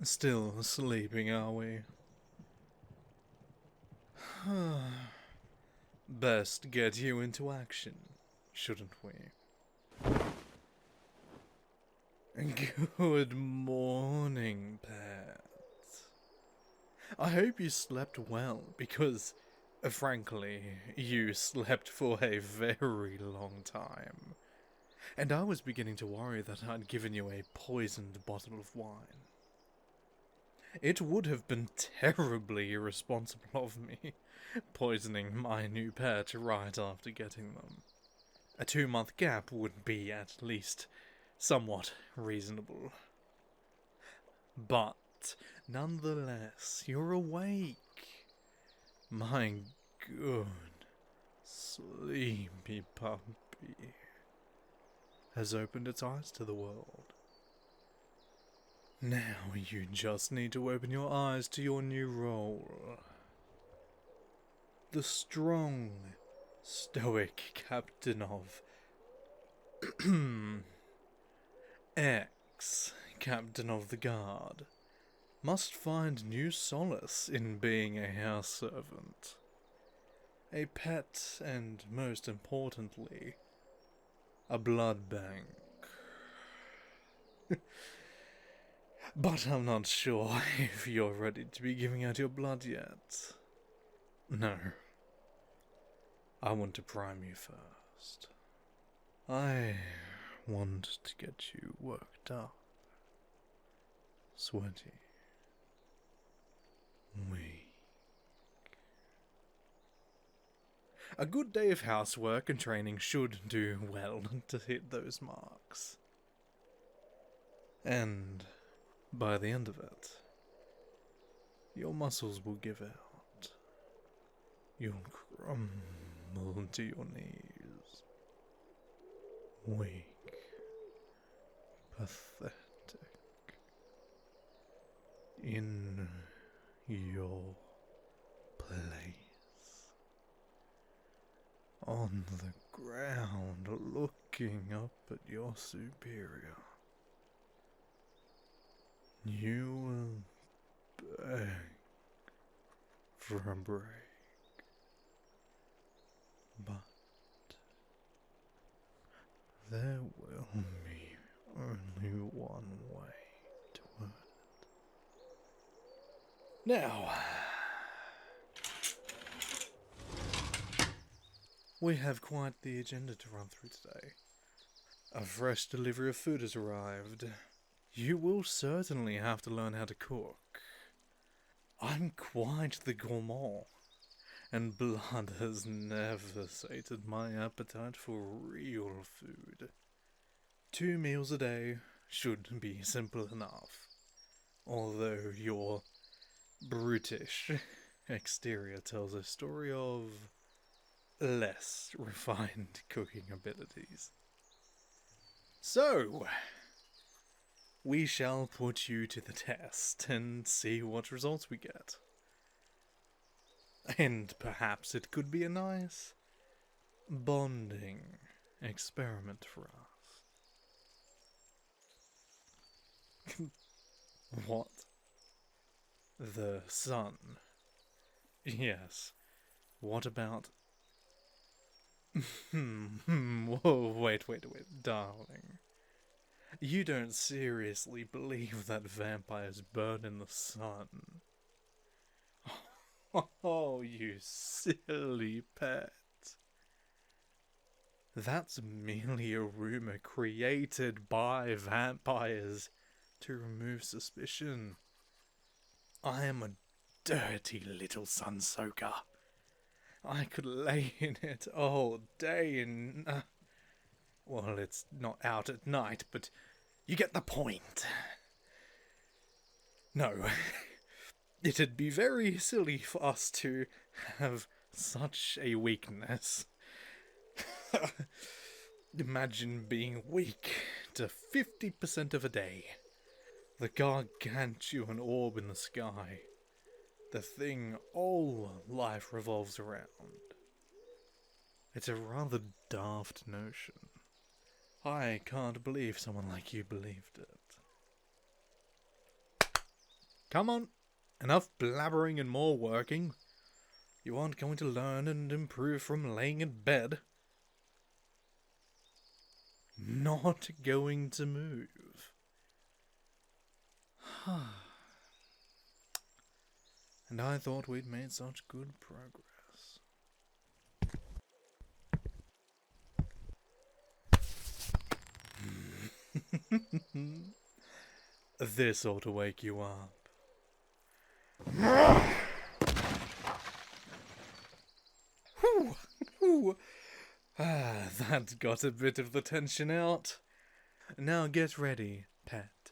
Still sleeping, are we? Best get you into action, shouldn't we? Good morning, pet. I hope you slept well, because, frankly, you slept for a very long time. And I was beginning to worry that I'd given you a poisoned bottle of wine. It would have been terribly irresponsible of me, poisoning my new pet right after getting them. A 2-month gap would be at least somewhat reasonable. But, nonetheless, you're awake. My good, sleepy puppy has opened its eyes to the world. Now you just need to open your eyes to your new role. The strong, stoic captain of ex-captain of the guard must find new solace in being a house servant, a pet, and most importantly, a blood bank. But I'm not sure if you're ready to be giving out your blood yet. No. I want to prime you first. I want to get you worked up, sweaty, weak. A good day of housework and training should do well to hit those marks. And by the end of it, your muscles will give out. You'll crumble to your knees. Weak. Pathetic. In your place. On the ground, looking up at your superior. You will beg for a break. But there will be only one way to earn it. Now, we have quite the agenda to run through today. A fresh delivery of food has arrived. You will certainly have to learn how to cook. I'm quite the gourmand, and blood has never sated my appetite for real food. 2 meals a day should be simple enough, although your brutish exterior tells a story of less refined cooking abilities. So, we shall put you to the test and see what results we get. And perhaps it could be a nice bonding experiment for us. What? The sun? Yes. What about... Whoa, wait, darling. You don't seriously believe that vampires burn in the sun? Oh, you silly pet. That's merely a rumor created by vampires to remove suspicion. I am a dirty little sun-soaker. I could lay in it all day and... well, it's not out at night, but you get the point. No, it'd be very silly for us to have such a weakness. Imagine being weak to 50% of a day. The gargantuan orb in the sky. The thing all life revolves around. It's a rather daft notion. I can't believe someone like you believed it. Come on. Enough blabbering and more working. You aren't going to learn and improve from laying in bed. Not going to move. And I thought we'd made such good progress. This ought to wake you up. That got a bit of the tension out. Now get ready, pet.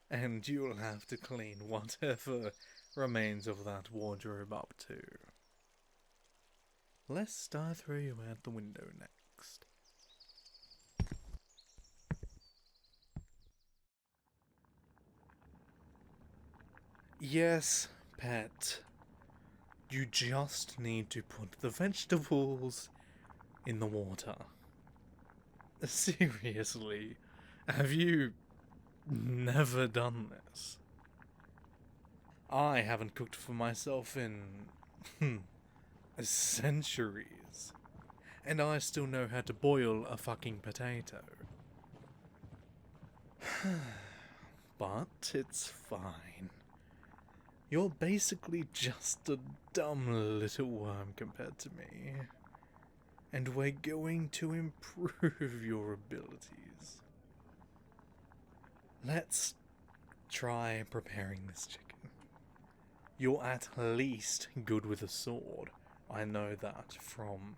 And you'll have to clean whatever remains of that wardrobe up too. Lest I throw you out the window next. Yes, pet. You just need to put the vegetables in the water. Seriously, have you never done this? I haven't cooked for myself in centuries, and I still know how to boil a fucking potato. But it's fine. You're basically just a dumb little worm compared to me. And we're going to improve your abilities. Let's try preparing this chicken. You're at least good with a sword. I know that from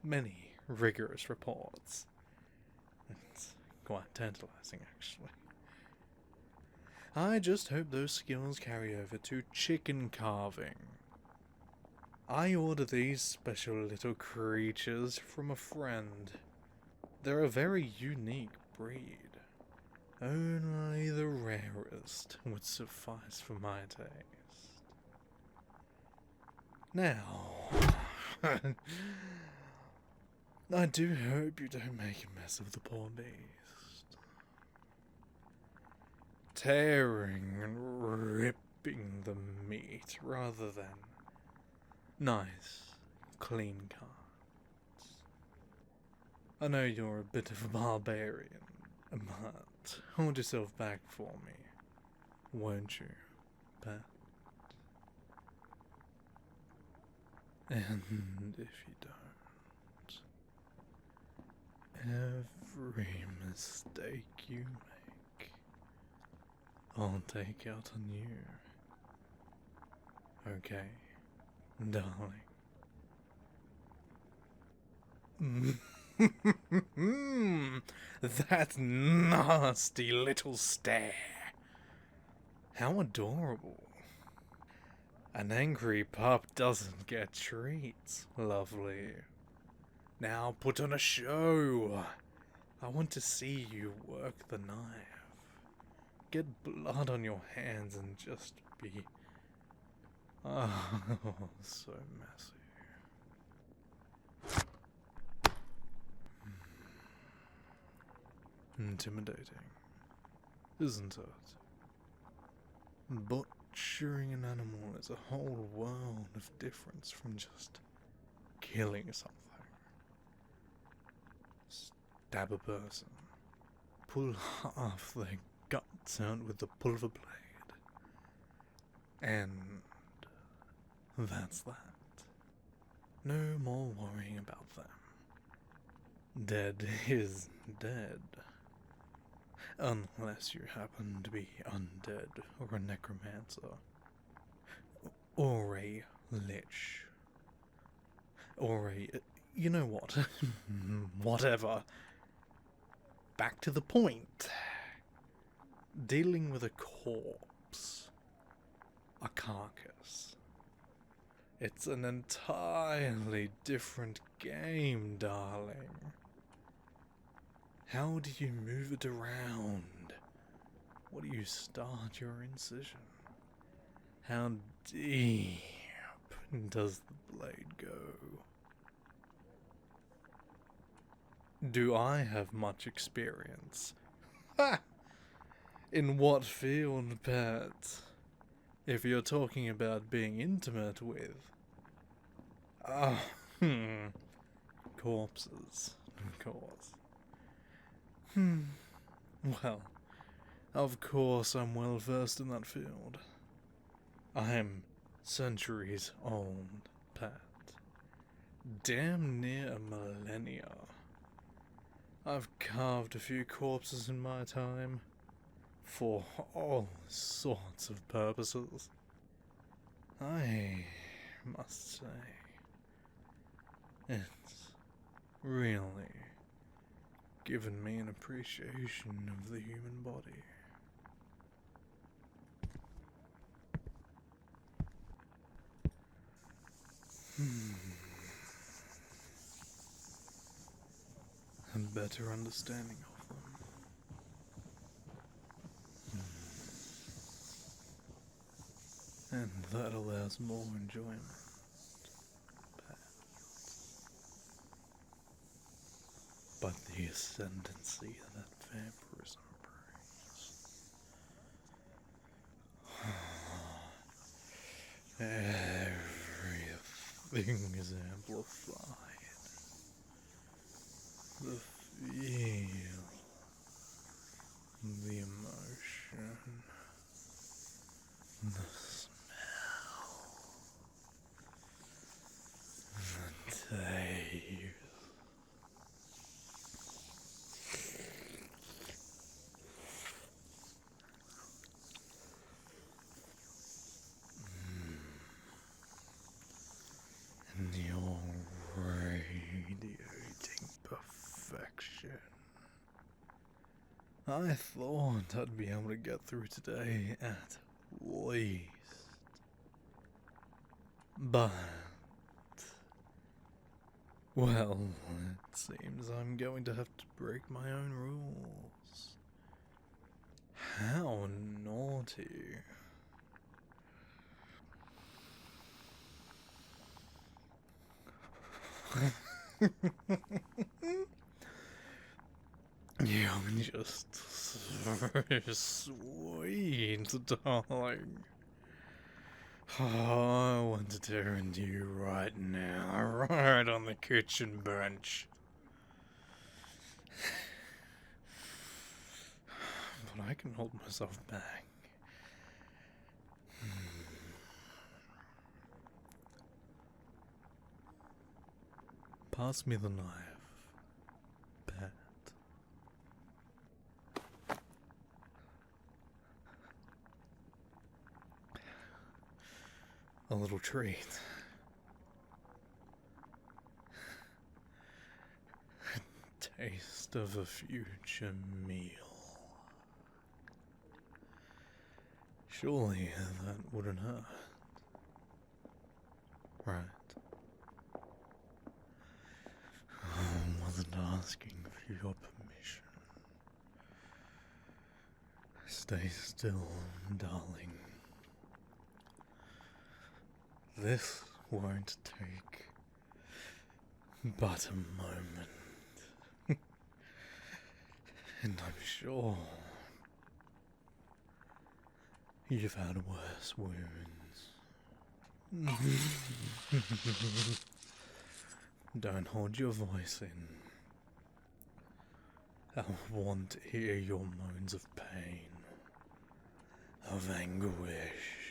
many rigorous reports. It's quite tantalizing, actually. I just hope those skills carry over to chicken carving. I order these special little creatures from a friend. They're a very unique breed. Only the rarest would suffice for my taste. Now, I do hope you don't make a mess of the poor beast. Tearing and ripping the meat rather than nice, clean cuts. I know you're a bit of a barbarian, but hold yourself back for me, won't you, pet? And if you don't, every mistake you make, I'll take out on you. Okay, darling. That nasty little stare. How adorable. An angry pup doesn't get treats, lovely. Now put on a show. I want to see you work the knife. Get blood on your hands and just be... oh, so messy. Intimidating, isn't it? Butchering an animal is a whole world of difference from just killing something. Stab a person, pull half their guts out with the pulver blade, and that's that. No more worrying about them. Dead is dead. Unless you happen to be undead or a necromancer. Or a lich. Or a... you know what? Whatever. Back to the point. Dealing with a corpse. A carcass. It's an entirely different game, darling. How do you move it around? What do you start your incision? How deep does the blade go? Do I have much experience? Ha! In what field, pet? If you're talking about being intimate with... corpses, of course. Well, of course I'm well versed in that field. I'm centuries old, pet. Damn near a millennia. I've carved a few corpses in my time, for all sorts of purposes. I must say, it's really given me an appreciation of the human body. A better understanding of them. And that allows more enjoyment. But the ascendancy that vampirism brings. Everything is amplified. The feel, the emotion, the smell, the taste. And your radiating perfection. I thought I'd be able to get through today at least. But... well, it seems I'm going to have to break my own rules. How naughty. You're just so sweet, darling. Oh, I want to turn to you right now, right on the kitchen bench. But I can hold myself back. Pass me the knife, pet. A little treat. A taste of a future meal. Surely that wouldn't hurt. Right. I wasn't asking for your permission. Stay still, darling. This won't take but a moment. And I'm sure you've had worse wounds. Don't hold your voice in. I want to hear your moans of pain, of anguish.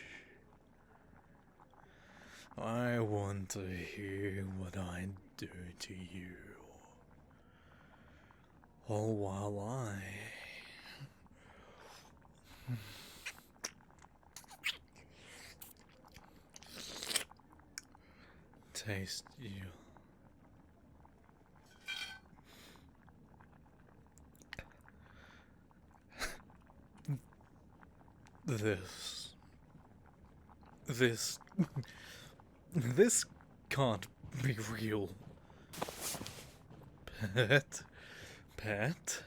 I want to hear what I do to you, all while I taste you. This can't be real. Pet?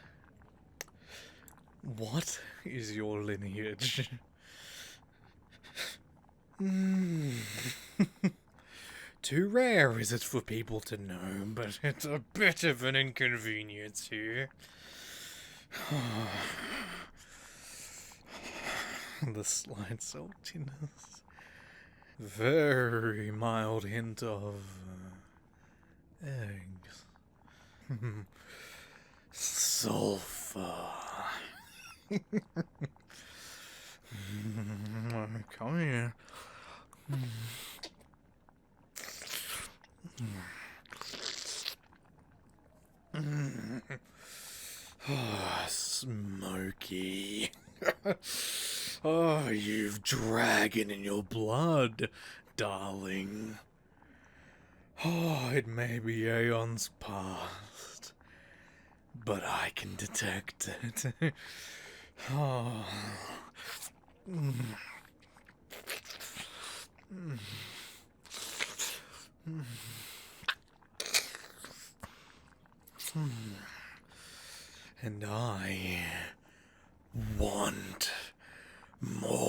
What is your lineage? Too rare is it for people to know, but it's a bit of an inconvenience here. The slight saltiness. Very mild hint of eggs. Sulfur. Come here. Smoky. Oh, you've dragon in your blood, darling. Oh, it may be aeons past, but I can detect it. Oh. And I want more.